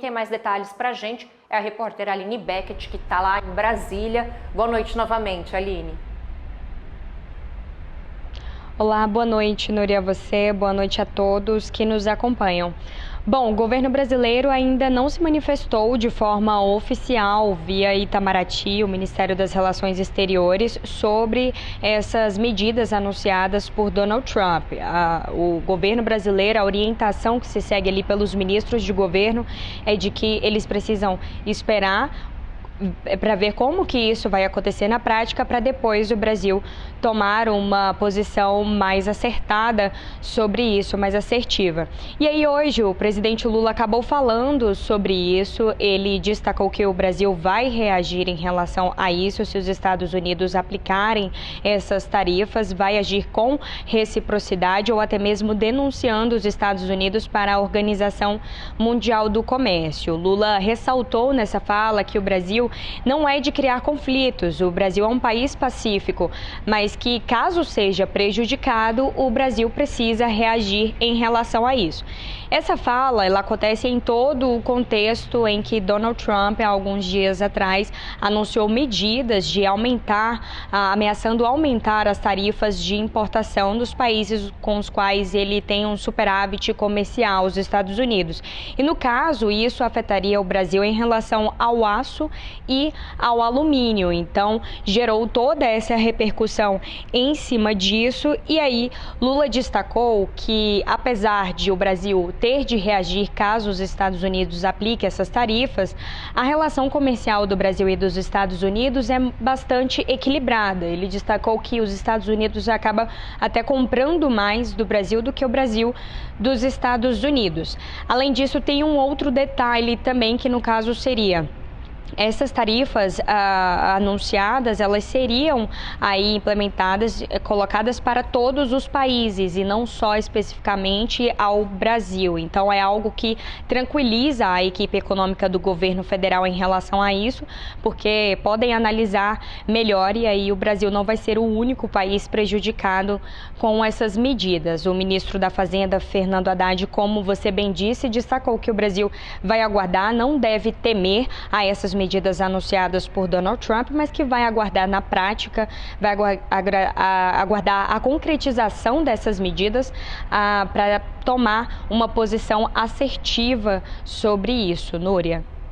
tem mais detalhes para a gente é a repórter Aline Beckett, que está lá em Brasília. Boa noite novamente, Aline. Olá, boa noite, Núria, a você, boa noite a todos que nos acompanham. Bom, o governo brasileiro ainda não se manifestou de forma oficial via Itamaraty, o Ministério das Relações Exteriores, sobre essas medidas anunciadas por Donald Trump. O governo brasileiro, a orientação que se segue ali pelos ministros de governo é de que eles precisam esperar para ver como que isso vai acontecer na prática, para depois o Brasil tomar uma posição mais acertada sobre isso, mais assertiva. E aí hoje o presidente Lula acabou falando sobre isso, ele destacou que o Brasil vai reagir em relação a isso, se os Estados Unidos aplicarem essas tarifas, vai agir com reciprocidade ou até mesmo denunciando os Estados Unidos para a Organização Mundial do Comércio. Lula ressaltou nessa fala que o Brasil não é de criar conflitos. O Brasil é um país pacífico, mas que, caso seja prejudicado, o Brasil precisa reagir em relação a isso. Essa fala, ela acontece em todo o contexto em que Donald Trump, há alguns dias atrás, anunciou medidas de ameaçando aumentar as tarifas de importação dos países com os quais ele tem um superávit comercial, os Estados Unidos. E no caso, isso afetaria o Brasil em relação ao aço e ao alumínio. Então, gerou toda essa repercussão em cima disso. E aí, Lula destacou que, apesar de o Brasil ter de reagir caso os Estados Unidos apliquem essas tarifas, a relação comercial do Brasil e dos Estados Unidos é bastante equilibrada. Ele destacou que os Estados Unidos acabam até comprando mais do Brasil do que o Brasil dos Estados Unidos. Além disso, tem um outro detalhe também, que no caso seria: essas tarifas anunciadas, elas seriam aí implementadas, colocadas para todos os países e não só especificamente ao Brasil. Então é algo que tranquiliza a equipe econômica do governo federal em relação a isso, porque podem analisar melhor e aí o Brasil não vai ser o único país prejudicado com essas medidas. O ministro da Fazenda, Fernando Haddad, como você bem disse, destacou que o Brasil vai aguardar, não deve temer a essas medidas anunciadas por Donald Trump, mas que vai aguardar na prática, vai aguardar a concretização dessas medidas para tomar uma posição assertiva sobre isso, Núria.